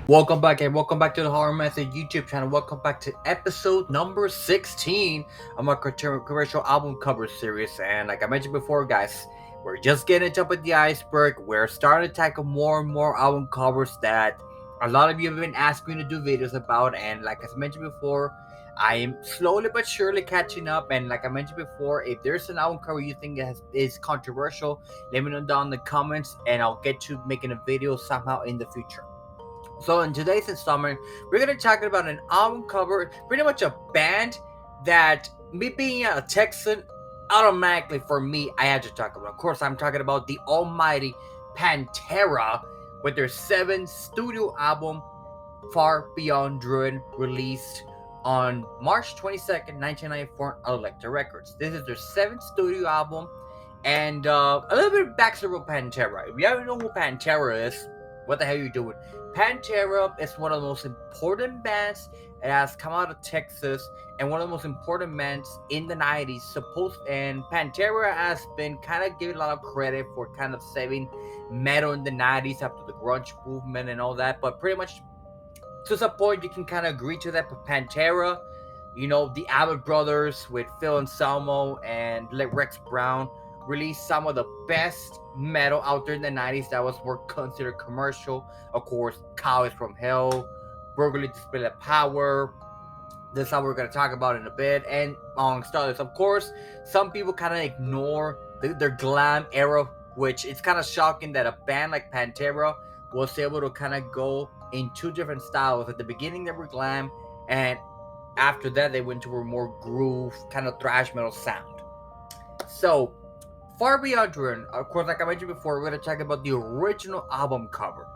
Welcome back and welcome back to the Horror Method YouTube channel. Welcome back to episode number 16 of my commercial album cover series. And like I mentioned before, guys, we're just getting to top of the iceberg. We're starting to tackle more and more album covers that a lot of you have been asking me to do videos about. And like I mentioned before, I am slowly but surely catching up. And like I mentioned before, if there's an album cover you think is controversial, let me know down in the comments and I'll get to making a video somehow in the future. So in today's installment, we're gonna talk about an album cover, pretty much a band that me being a Texan, automatically for me, I had to talk about. Of course, I'm talking about the almighty Pantera with their seventh studio album, Far Beyond Druid, released on March 22nd, 1994 on Elektra Records. This is their seventh studio album, and a little bit of backstory of Pantera. If you don't know who Pantera is, what the hell are you doing? Pantera is one of the most important bands that has come out of Texas and one of the most important bands in the 90s. And Pantera has been kind of given a lot of credit for kind of saving metal in the 90s after the grunge movement and all that. But pretty much to some point, you can kind of agree to that. But Pantera, the Abbott brothers with Phil Anselmo and Rex Brown released some of the best metal out there in the 90s that was more considered commercial. Of course, Cowboys from Hell, Burglary Display of Power. This is how we're going to talk about in a bit. And amongst others, of course, some people kind of ignore their glam era, which it's kind of shocking that a band like Pantera was able to kind of go in two different styles. At the beginning, they were glam, and after that, they went to a more groove, kind of thrash metal sound. So, Far Beyond Ruin, of course, like I mentioned before, we're going to talk about the original album cover.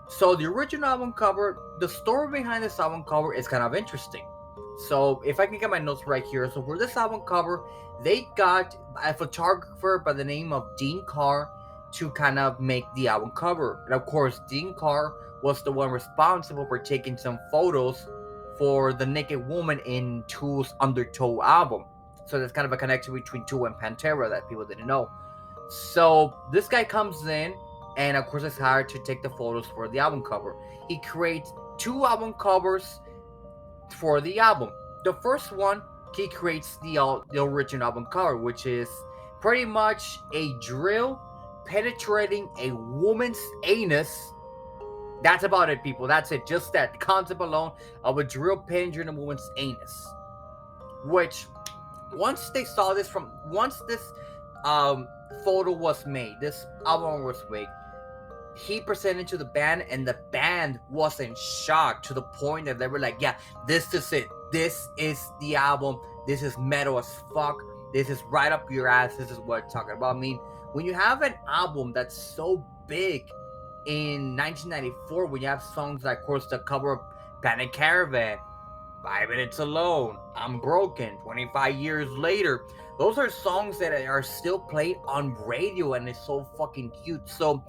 So, the original album cover, the story behind this album cover is kind of interesting. So, if I can get my notes right here, so for this album cover, they got a photographer by the name of Dean Carr to kind of make the album cover. And of course, Dean Carr was the one responsible for taking some photos for the Naked Woman in Tool's Undertow album. So there's kind of a connection between Tool and Pantera that people didn't know. So this guy comes in and of course is hired to take the photos for the album cover. He creates two album covers for the album. The first one, he creates the original album cover, which is pretty much a drill penetrating a woman's anus. That's about it, people. That's it. Just that concept alone of a drill penetrating a woman's anus. Which, once this photo was made, this album was made, he presented to the band, and the band was in shock to the point that they were like, yeah, this is it. This is the album. This is metal as fuck. This is right up your ass. This is what I'm talking about. I mean, when you have an album that's so big in 1994, when you have songs like, of course, the cover of Panic Caravan, 5 Minutes Alone, I'm Broken, 25 years later, those are songs that are still played on radio, and it's so fucking cute. So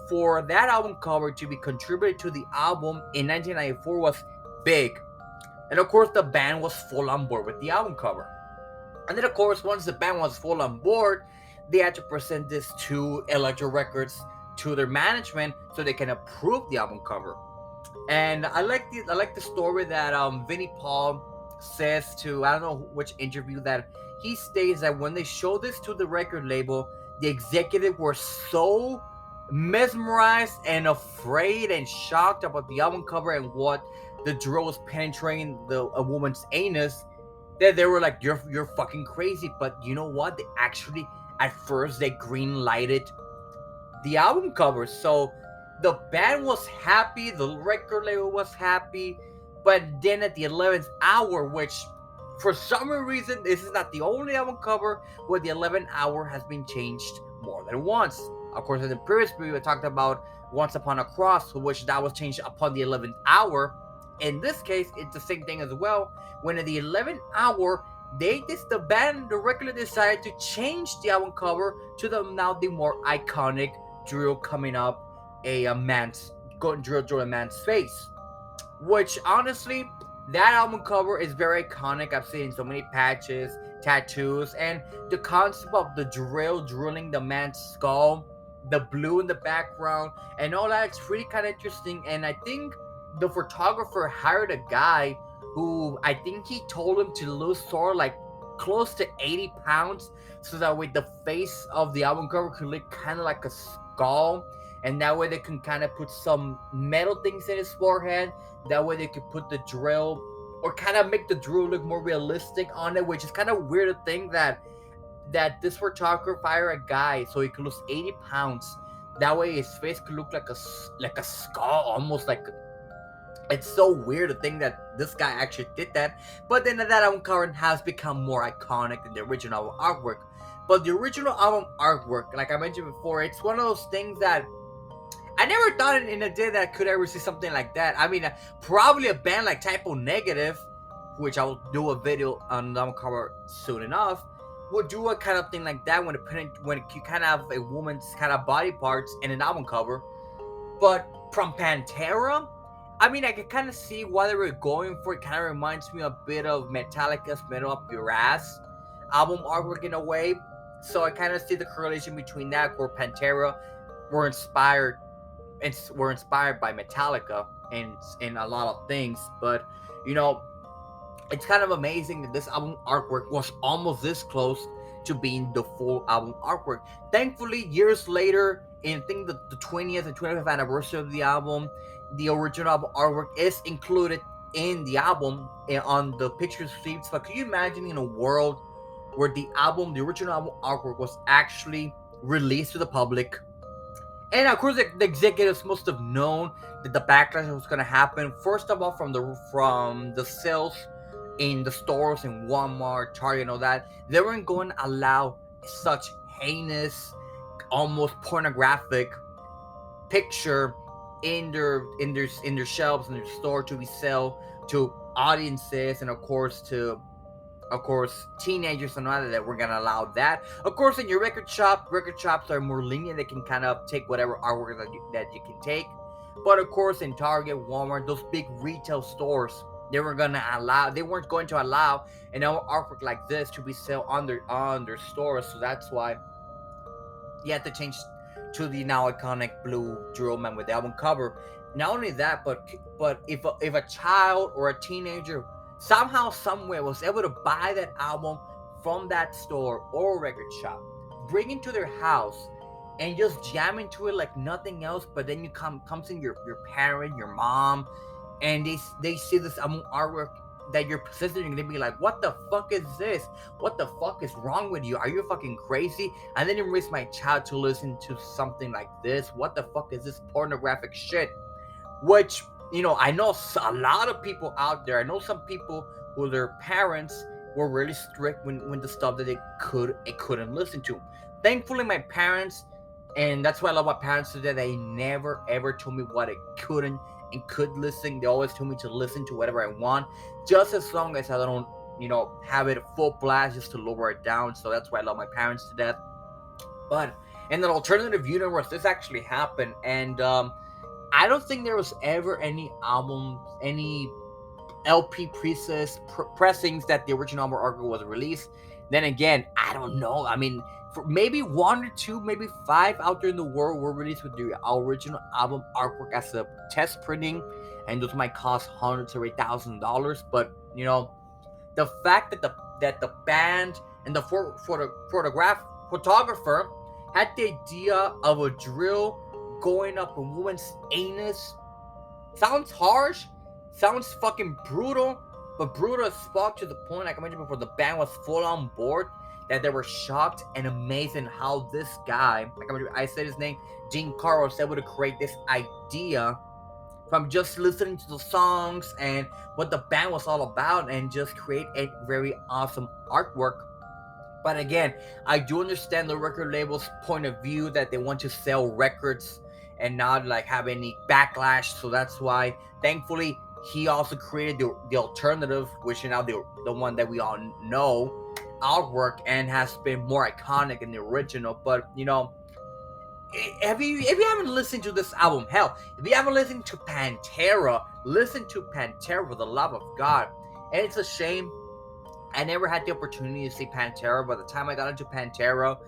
for that album cover to be contributed to the album in 1994 was big. And of course, the band was full on board with the album cover. And then, of course, once the band was full on board, they had to present this to Elektra Records, to their management, so they can approve the album cover. And I like the story that Vinnie Paul says to, I don't know which interview, that he states that when they showed this to the record label, the executive were so mesmerized and afraid and shocked about the album cover and what the drill was penetrating a woman's anus, that they were like, you're fucking crazy. But you know what? They actually, at first, they green lighted the album cover. So the band was happy, the record label was happy, but then at the 11th hour, which for some reason, this is not the only album cover where the 11th hour has been changed more than once. Of course, in the previous video, we talked about Once Upon a Cross, which that was changed upon the 11th hour. In this case, it's the same thing as well. When at the 11th hour, the band directly decided to change the album cover to the more iconic drill coming up a man's drill through a man's face. Which honestly, that album cover is very iconic. I've seen so many patches, tattoos, and the concept of the drill drilling the man's skull, the blue in the background, and all that, it's really kind of interesting. And I think the photographer hired a guy who I think he told him to lose sort of like close to 80 pounds so that way the face of the album cover could look kind of like a skull, and that way they can kind of put some metal things in his forehead. That way they could put the drill or kind of make the drill look more realistic on it, which is kind of weird to think that this photographer hired a guy so he could lose 80 pounds. That way his face could look like a skull, almost like it's so weird to think that this guy actually did that. But then that album cover has become more iconic than the original artwork. But the original album artwork, like I mentioned before, it's one of those things that I never thought in a day that I could ever see something like that. I mean, probably a band like Typo Negative, which I will do a video on the album cover soon enough, would do a kind of thing like that when you kind of have a woman's kind of body parts in an album cover. But from Pantera, I mean, I can kind of see why they were going for it. Kind of reminds me a bit of Metallica's "Metal Up Your Ass" album artwork in a way. So I kind of see the correlation between that, where Pantera were inspired were inspired by Metallica in a lot of things. But you know, it's kind of amazing that this album artwork was almost this close to being the full album artwork. Thankfully, years later, in I think the 20th and 25th anniversary of the album, the original album artwork is included in the album on the picture receipts. But can you imagine in a world where the original album artwork was actually released to the public? And of course, the executives must have known that the backlash was going to happen. First of all, from the sales in the stores in Walmart, Target, and all that, they weren't going to allow such heinous, almost pornographic picture in their shelves in their store to be sold to audiences, and of course, teenagers and all that we're gonna allow that. Of course, in your record shops are more lenient. They can kind of take whatever artwork that you can take. But of course, in Target, Walmart, those big retail stores, they weren't going to allow an artwork like this to be sold on their stores. So that's why you had to change to the now iconic blue drill man with the album cover. Not only that, but if a child or a teenager somehow, somewhere was able to buy that album from that store or record shop, bring it to their house, and just jam into it like nothing else. But then comes in your parent, your mom, and they see this album artwork that your sister are gonna be like, "What the fuck is this? What the fuck is wrong with you? Are you fucking crazy?" And then you raise my child to listen to something like this. What the fuck is this pornographic shit? Which, I know a lot of people out there. I know some people who their parents were really strict when the stuff that they couldn't listen to. Thankfully, my parents, and that's why I love my parents today. They never ever told me what I couldn't and could listen. They always told me to listen to whatever I want, just as long as I don't, have it full blast just to lower it down. So that's why I love my parents to death. But in an alternative universe, this actually happened, and I don't think there was ever any album, any LP pressings that the original album artwork was released. Then again, I don't know. I mean, for maybe one or two, maybe five out there in the world were released with the original album artwork as a test printing, and those might cost hundreds or $1,000. But the fact that the band and the photographer had the idea of a drill going up a woman's anus sounds harsh, sounds fucking brutal, but brutal as fuck to the point, like I mentioned before, the band was full on board, that they were shocked and amazed in how this guy, I said his name, Gene Carroll, was able to create this idea from just listening to the songs and what the band was all about and just create a very awesome artwork. But again, I do understand the record label's point of view that they want to sell records and not like have any backlash. So that's why, thankfully, he also created the alternative, which is now the one that we all know, artwork, and has been more iconic than the original. But if you haven't listened to this album, hell, if you haven't listened to Pantera, listen to Pantera for the love of God. And it's a shame I never had the opportunity to see Pantera. By the time I got into Pantera,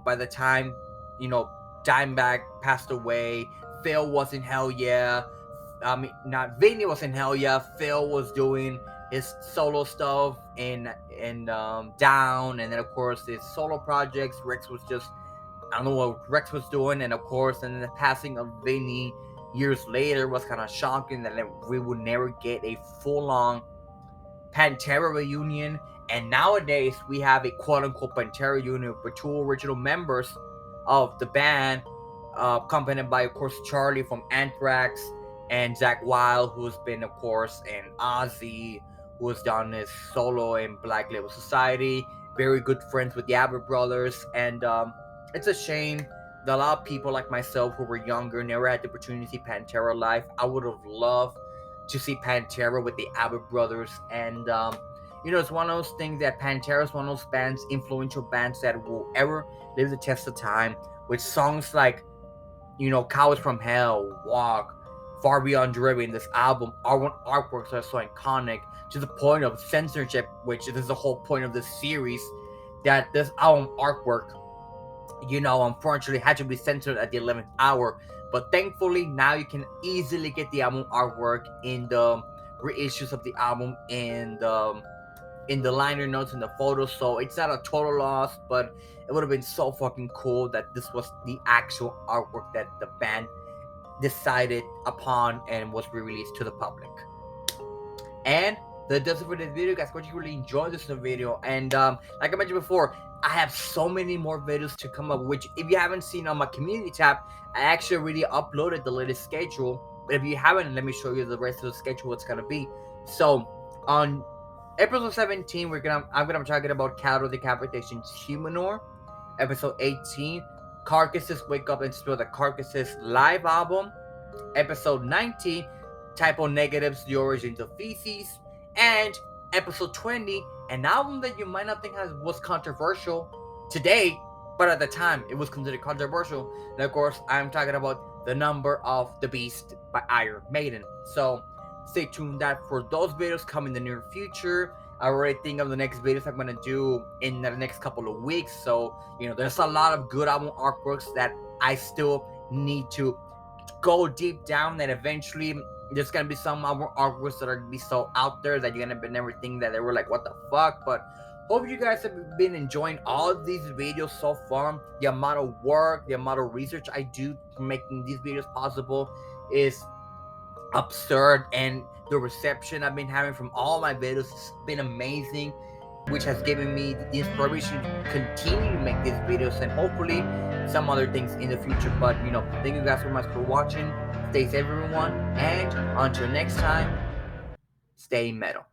by the time, Dimebag passed away, Phil wasn't Hell Yeah, I mean, not Vinny was in Hell Yeah. Phil was doing his solo stuff in Down, and then of course his solo projects. Rex was just, I don't know what Rex was doing, and of course, and then the passing of Vinny years later was kind of shocking that we would never get a full-on Pantera reunion. And nowadays we have a quote-unquote Pantera reunion with two original members of the band, accompanied by, of course, Charlie from Anthrax and Zach Wild, who's been, of course, in Ozzy, who has done his solo in Black Label Society. Very good friends with the Abbott brothers, and it's a shame that a lot of people like myself who were younger never had the opportunity to see Pantera live. I would have loved to see Pantera with the Abbott brothers, and it's one of those things that Pantera is one of those bands, influential bands that will ever live the test of time. With songs like, Cowards from Hell, Walk, Far Beyond Driven, this album, artworks are so iconic to the point of censorship, which is the whole point of this series, that this album artwork, unfortunately had to be censored at the 11th hour. But thankfully, now you can easily get the album artwork in the reissues of the album in the liner notes and the photos. So it's not a total loss, but it would have been so fucking cool that this was the actual artwork that the band decided upon and was re-released to the public. And that does it for this video, guys. Hope you really enjoyed this video. And like I mentioned before, I have so many more videos to come up, which if you haven't seen on my community tab, I actually already uploaded the latest schedule. But if you haven't, let me show you the rest of the schedule, what's gonna be. So on April 17, I'm gonna be talking about Cattle Decapitation's Humanor. Episode 18, Carcasses Wake Up and Spill the Carcasses live album. Episode 19, Typo Negatives, The Origins of Feces. And episode 20, an album that you might not think was controversial today, but at the time it was considered controversial. And of course, I'm talking about The Number of the Beast by Iron Maiden. So stay tuned that for those videos come in the near future. I already think of the next videos I'm gonna do in the next couple of weeks. So there's a lot of good album artworks that I still need to go deep down, and eventually there's gonna be some album artworks that are gonna be so out there that you're gonna never think that they were like, what the fuck. But hope you guys have been enjoying all of these videos so far. The amount of work, the amount of research I do to making these videos possible is absurd, and the reception I've been having from all my videos has been amazing, which has given me the inspiration to continue to make these videos and hopefully some other things in the future. But thank you guys so much for watching. Stay safe, everyone, and until next time, stay metal.